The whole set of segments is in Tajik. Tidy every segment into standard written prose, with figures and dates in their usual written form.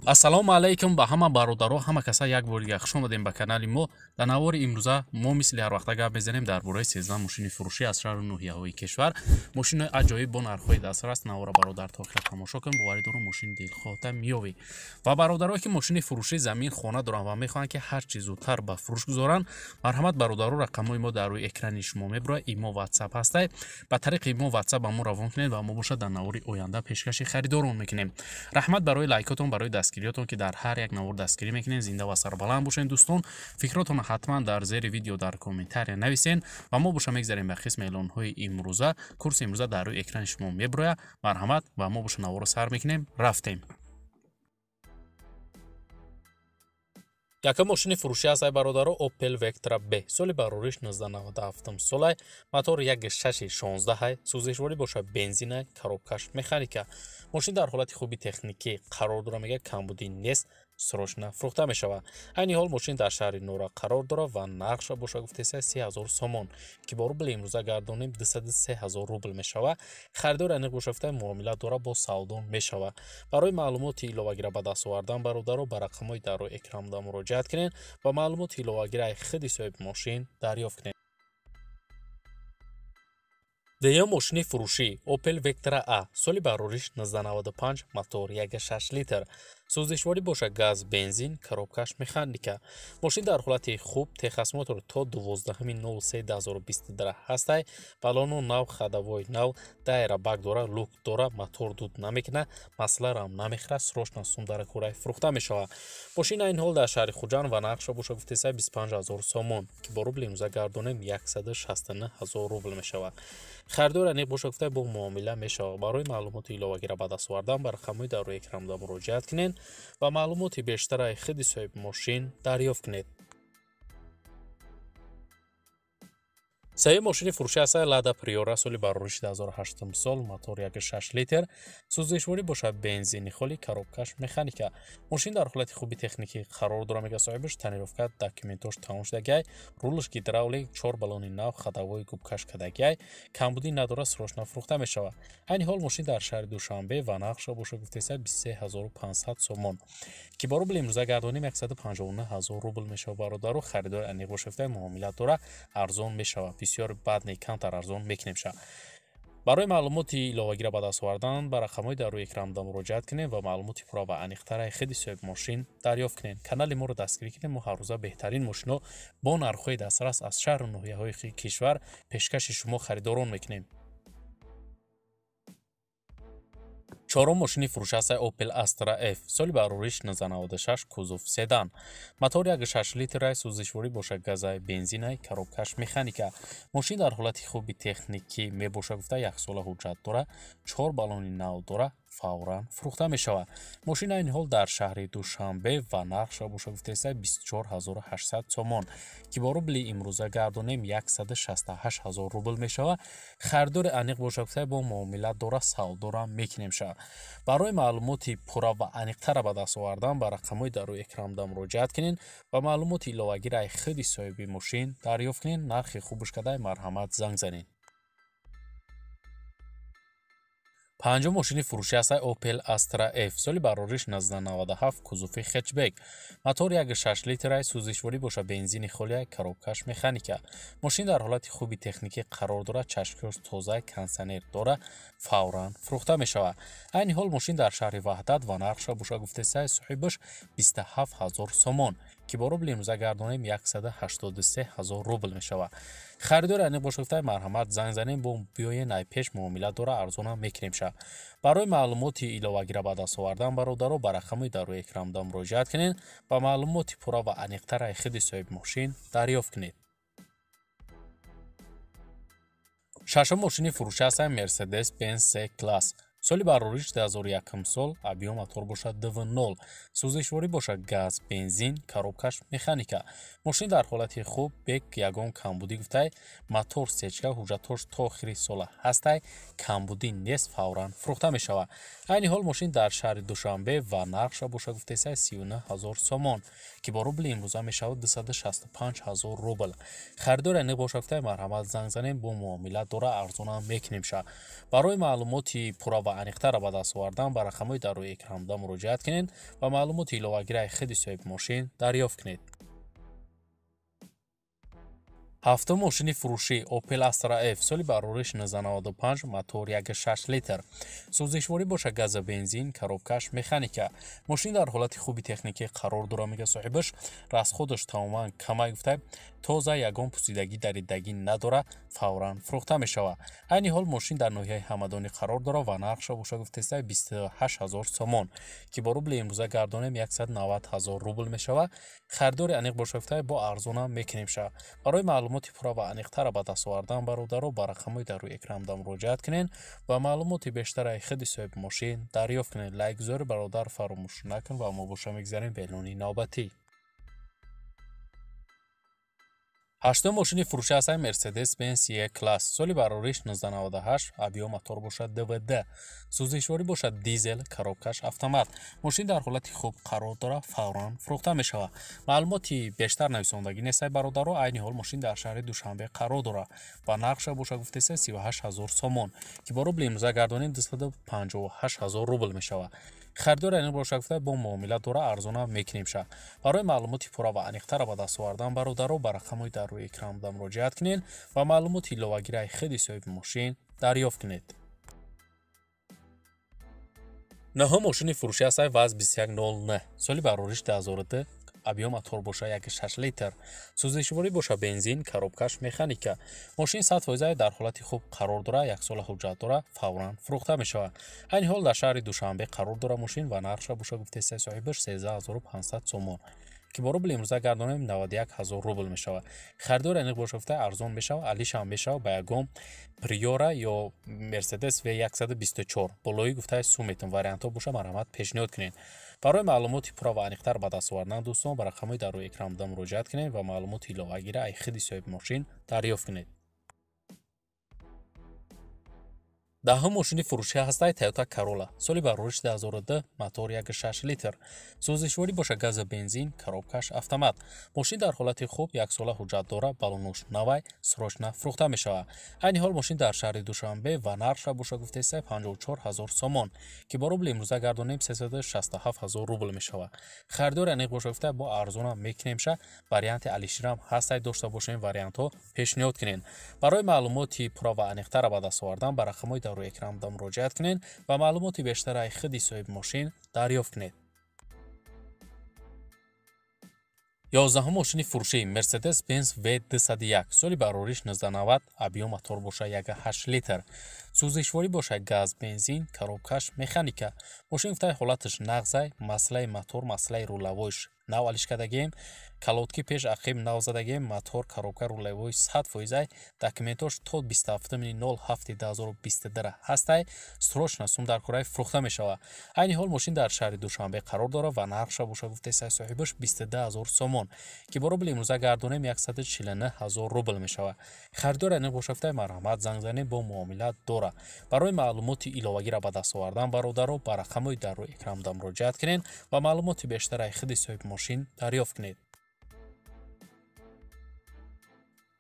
ассалому алайкум ба ҳама бародаро, ҳама каса як бори дига хуш омадем ба канали мо. Дар навори имрӯза мо мисли ҳар вақта гап мезанем дар бораи 13 мошини фурӯшӣ аз шаҳру ноҳияҳои кишвар. Мошинои аҷоиб бо нархҳои дастрас. Навора бародар то охира тамошо кунем, боварӣ дорам мошини дилхоҳта меёвӣ. Ва бародарое ки мошини фурӯшӣ замин хона доранд ва мехоҳанд ки ҳар чӣ зудтар ба фурӯш гузоранд, марҳамат бародаро, рақамҳои мо дар рӯи экрани шумо мебурояд. Имо WhatsApp ҳастай. Ба тариқи имо WhatsApp ба мо равон кунед ва мо бошад дар навори оянда пешкаши харидорон мекунем. Раҳмат барои лайкотон, барои дастгириётон ки дар ҳар як навор дастгирӣ мекунед. Зинда ва сарбаланд бошед дӯстон. Фикротон ҳатман дар зери видео дар комментария нависен ва мо боша мегзарем ба қисми эълонҳои имрӯза. Курси имрӯза дар рӯи экрани шумо мебурояд. Марҳамат ва мо боша наворо сар мекунем. Рафтем. Якам мошини фурӯшӣ ҳастай бародаро, Opel Vectra B. Соли барориш 1997 солай. Мотор 1.6-16, сӯзишворӣ боша бензинай, коробкаш механика. Мошин дар ҳолати хуби техникӣ қарор дора, мега камбудӣ нест, срочно фурӯхта мешавад. Айни ҳол мошин дар шаҳри Нора қарор дора ва нархша боша гуфтеса 30,000 сомон, ки бо рубли имрӯза гардонем 203,000 рубл мешавад. Харидор аниқ боша гуфта муомила дора бо савдо мешавад. Барои маълумоти иловагира ба даст овардан бародаро ба рақамҳои дар рӯи экранда муроҷиат кунед ва маълумоти иловагираи худи соҳиби мошин дарёфт кунед. Деюм мошини фурӯшӣ Opel Vectra A. Соли барориш 1995, мотор 1.6 литр. Сӯзишворӣ боша газ, бензин, коробкаш механика. Мошин дар ҳолати хуб, техасмотор то 12.03.2022 ҳастай. Балону нав, хадавои нав, дайра бак дора, лук дора, мотор дуд намекуна, масларам намехӯрад, срочно сумдара курай фурӯхта мешавад. Мошин ин ҳол дар шаҳри Хуҷанд ва нархша боша гуфтеса 25,000 сомон, ки бо рубли имрӯза гардонем 169,000 рубл мешавад. Харидор аниқ боша гуфта бо муомила мешавад. Барои маълумоти иловагира ба даст овардан ба рақамҳои дар рӯи экран муроҷиат кунед ва маълумоти бештараи худи соҳиби мошин дарёфт кунед. Сеюм мошини фурӯшӣ ҳастай Lada Priora. Соли барориши 2008 сол, мотор 1.6 литр, сӯзишворӣ боша бензини холи, коробкаш механика. Мошин дар ҳолати хуби техникӣ қарор дора, мега соҳибаш танировка документош тамом шудагай, рулаш гидравлик, 4 балони нав, хадавои губкаш кадагай, камбудӣ надора, срочно фурӯхта мешавад. Айни ҳол мошин дар шаҳри Душанбе ва нархша боша гуфтеса 23500 сомон, ки бо рубли имрӯза гардонем 159,000 рубл мешавад. Бародаро, харидор аниқ боша гуфта муомила дора, арзон мешавад. бисёр бад не, камтар арзон мекунем ша. Барои маълумоти иловагира ба даст овардан ба рақамҳои дар рӯи экранда муроҷиат кунед ва маълумоти пурра ва аниқтараи худи соҳиби мошин дарёфт кунед. Канали моро дастгирӣ кунед. Мо ҳар рӯза беҳтарин мошино бо нархҳои дастрас аз шаҳру ноҳияҳои кишвар пешкаши шумо харидорон мекунем. чорум мошини фурӯшӣ ҳастай Opel Astra F. Соли барориш 1996, кузов седан. Мотор 1.6 литрай, сӯзишворӣ боша газай, бензинай, коробкаш механика. Мошин дар ҳолати хуби техникӣ мебоша гуфта 1 сола ҳуҷҷат дора, 4 балони нав дора, фавран фурӯхта мешавад. Мошин ин ҳол дар шаҳри Душанбе ва нархша боша гуфтеса 24800 сомон, ки бо рубли имрӯза гардонем 168,000 рубл мешавад. Харидори аниқ боша гуфта бо муомила дора, савдора мекунем ша. Барои маълумоти пурра ва аниқтара ба даст овардан ба рақамҳои дар рӯи экранда муроҷиат кунед ва маълумоти иловагираи худи соҳиби мошин дарёфт кунед. Нархи хубуш кадай марҳамат занг занед. панҷум мошини фурӯшӣ ҳастай Opel Astra F. Соли барориш 1997, кузуфи хетчбек. Мотор 1.6 литрай, сӯзишворӣ боша бензини холия, коробкаш механика. Мошин дар ҳолати хуби техникӣ қарор дора, чашмкёш тоза, кондитсионер дора, фавран фурӯхта мешавад. айни ҳол мошин дар шаҳри Ваҳдат ва нархша боша гуфтесаи соҳибаш 27000 сомон, ки бо рубли имрӯза гардонем 183,000 рубл мешавад. харидори аниқ боша гуфта марҳамат занг занем, бо биёен айпеш муомила дора, арзонам мекунем ша. Барои маълумоти иловагира ба даст овардан бародаро ба рақамҳои дар рӯи экранда муроҷиат кунед ва маълумоти пурра ва аниқтараи худи соҳиби мошин дарёфт кунед. шашум мошини фурӯшӣ ҳастай Mercedes-Benz C-Class. Соли барориш 2001 сол, объём мотор боша DV0, сӯзишворӣ боша газ, бензин, коробкаш механика. Мошин дар ҳолати хуб, бек ягон камбудӣ гуфтай, мотор сечка, ҳуҷҷатош то охири сола ҳастай, камбудӣ нест, фавран фурӯхта мешавад. айни ҳол мошин дар шаҳри Душанбе ва нархша боша гуфтеса 39,000 сомон, ки бо рубли имрӯза мешавад 265,000 рубл. харидор аниқ боша гуфтай марҳамат занг занем, бо муомила дора, арзонам мекунем ша. Барои маълумоти пурра ва аниқтара ба даст овардан ба рақамҳои дар рӯи экранда муроҷиат кунед ва маълумоти иловагираи худи соҳиби мошин дарёфт кунед. ҳафтум мошини фурӯшии Opel Astra F соли барориш 1995 мотор 1.6 литр сӯзишворӣ бошад газа бензин коробкаш механика мошин дар ҳолати хуби техникӣ қарор дорад мега соҳибаш расходаш тамоман камай гуфта тоза ягон пусидагӣ даридагӣ надорад фавран фурӯхта мешавад айни ҳол мошин дар ноҳияи ҳамадонӣ қарор дорад ва нархша бошад гуфтаиста 28 000 сомон ки бо рубли имрӯза гардонем 190 000 рубл мешавад харидори аниқ бошад гуфта бо арзонам мекунем шавад барои маълумоти пурра ва аниқтара ба даст овардан бародаро ба рақамҳои дар рӯи экранда муроҷиат кунед ва маълумоти бештараи худи соҳиби мошин дарёфт кунед. Лайкгузори бародар фаромӯш накун ва мо боша мегзарем ба эълони навбатӣ. ҳаштум мошини фурӯшӣ ҳастаи Mercedes-Benz E-Class соли барориш 1998 абиё мотор бошад DVD сӯзишворӣ бошад дизел коробкаш автомат мошин дар ҳолати хуб қарор дорад фавран фурӯхта мешавад маълумоти бештар нависондагӣ нестаи бародаро айни ҳол мошин дар шаҳри Душанбе қарор дорад ва нархша бошад гуфтаиста 38 000 сомон ки бо рубли имрӯза гардонем 258 000 рубл мешавад харидори аниқ бошад гуфта бо муомила дора арзона мекунем ша барои маълумоти пурра ва аниқтара ба даст овардан бародаро ба рақамҳои дар рӯи экранда муроҷиат кунед ва маълумоти иловагираи худи соҳиби мошин дарёфт кунед. наҳум мошини фурӯшӣ ҳастаи ВАЗ 2109 соли барориш 2002 абиё мотор боша 1.6 литр сӯзишворӣ боша бензин коробкаш механика мошин 100% дар ҳолати хуб қарор дорад як сола ҳуҷҷат дорад фавран фурӯхта мешавад айни ҳол дар шаҳри Душанбе қарор дорад мошин ва нархша боша гуфтаистаи соҳибаш 13500 сомон ки бо рубли имрӯза гардонем 91 000 рубл мешавад харидори аниқ боша гуфта арзон мешавад алишам мешавад ба ягон Priora ё Mercedes V124 болои гуфта сумметон вариантҳо боша марҳамат пешниҳод кунед барои маълумоти пурра ва аниқтар ба даст овардан дӯстон ба рақамҳои дар рӯи экранда муроҷиат кунед ва маълумоти иловагира ай худи соҳиби мошин дарёфт кунед. даҳум мошини фурӯшӣ ҳастаи Toyota Corolla соли барориш 2002 мотор 1.6 литр сӯзишворӣ боша газа бензин коробкаш автомат мошин дар ҳолати хуб як сола ҳуҷҷат дорад балонош навай срочна фурӯхта мешавад айни ҳол мошин дар шаҳри Душанбе ва нархша боша гуфтаиста 54 000 сомон ки бо рубли имрӯза гардонем 367 000 рубл мешавад харидори аниқ боша гуфта бо арзонам мекунем ша варианти алиширам ҳастай дошта бошем вариантҳо пешниҳод кунед барои маълумоти пурра ва аниқтара ба даст овардан ба рақамҳои дар рӯи экранда муроҷиат кунед ва маълумоти бештараи худи соҳиби мошин дарёфт кунед. 11 мошини фурӯшии Mercedes-Benz V201 соли барориш 1990 абиё мотор боша 1.8 литр сӯзишворӣ боша газ бензин коробкаш механика мошин гуфтаи ҳолаташ нағзай маслаи мотор маслаи рулавоиш нав алиш кардагем калотки пеш ақиб нав задагем мотор коробка рулавои 100% документош то 27.07.2022 ҳастай срочна сум дар кораи фурӯхта мешавад айни ҳол мошин дар шаҳри Душанбе қарор дорад ва нархша боша гуфтаистаи соҳибаш 22 000 сомон ки бо рубли имрӯза гардонем 149 000 рубл мешавад харидори аниқ боша гуфтаи марҳамат занг занем бо муомила дора барои маълумоти иловагира ба даст овардан бародаро ба рақамҳои дар рӯи экранда муроҷиат кунед ва маълумоти бештараи худи соҳиби мошин дарёфт кунед.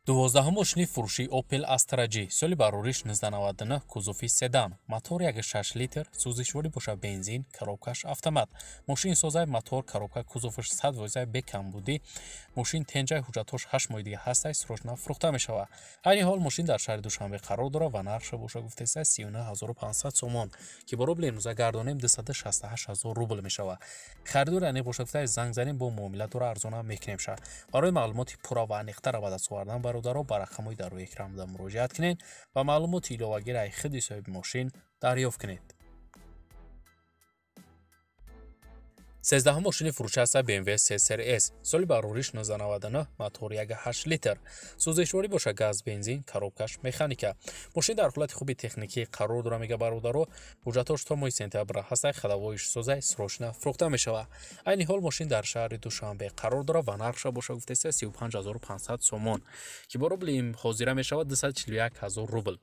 12 мошини фурӯшии Opel Astra G соли барориш 1999 кузуфи седан мотор 1.6 литр сӯзишворӣ боша бензин коробкаш автомат мошин созай мотор коробка кузуфаш 100% бекамбудӣ мошин тенҷаи ҳуҷҷатош 8 моҳи дига ҳастай срочна фурӯхта мешавад айни ҳол мошин дар шаҳри Душанбе қарор дорад ва нархша боша гуфтаиста 39500 сомон ки бо рубли имрӯза гардонем 268 000 рубл мешавад харидори аниқ боша гуфта занг занем бо муомила дора арзона мекунем ша барои маълумоти пурра ва аниқтара ба даст овардан бародаро ба рақамҳои дар рӯи экранда муроҷиат кунед ва маълумоти иловагираи худи соҳиби мошин дарёфт кунед. 13 мошини фурӯшӣ ҳаста BMW 3 Series S соли барориш 1999 мотор 1.8 литр сӯзишворӣ боша газ бензин коробкаш механика мошин дар ҳолати хуби техникӣ қарор дорад мега бародаро ҳуҷҷатош то моҳи сентябр ҳастай хадавоиш созай срочна фурӯхта мешавад айни ҳол мошин дар шаҳри Душанбе қарор дорад ва нархша боша гуфтаиста 35500 сомон ки бо рубли ҳозира мешавад 241 000 рубл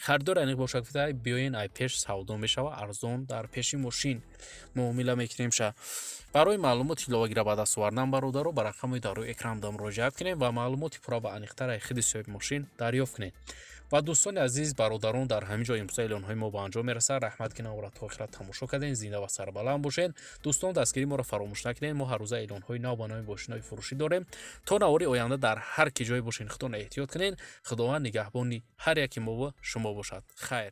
харидори аниқ боша гуфта биёен ай пеш савдо мешавад арзон дар пеши мошин муомила мекунем ша барои маълумоти иловагира ба даст овардан бародаро ба рақамҳои дар рӯи экранда муроҷиат кунед ва маълумоти пурра ва аниқтараи худи соҳиби мошин дарёфт кунед و دوستان عزیز برادران در همه جای امروز اعلان‌های ما به انجام میرسه. رحمت کنید و تا آخر تماشا کردین. زنده و سربلند باشین. دوستان دستگیری ما را فراموش نکنین. ما هر روز اعلان‌های نو با نام ماشین‌های فروشی داریم. تا نواری آینده در هر کی جای باشین خودتون احتیاط کنین. خداوند نگهبانی هر یکی ما و شما باشد. خیر.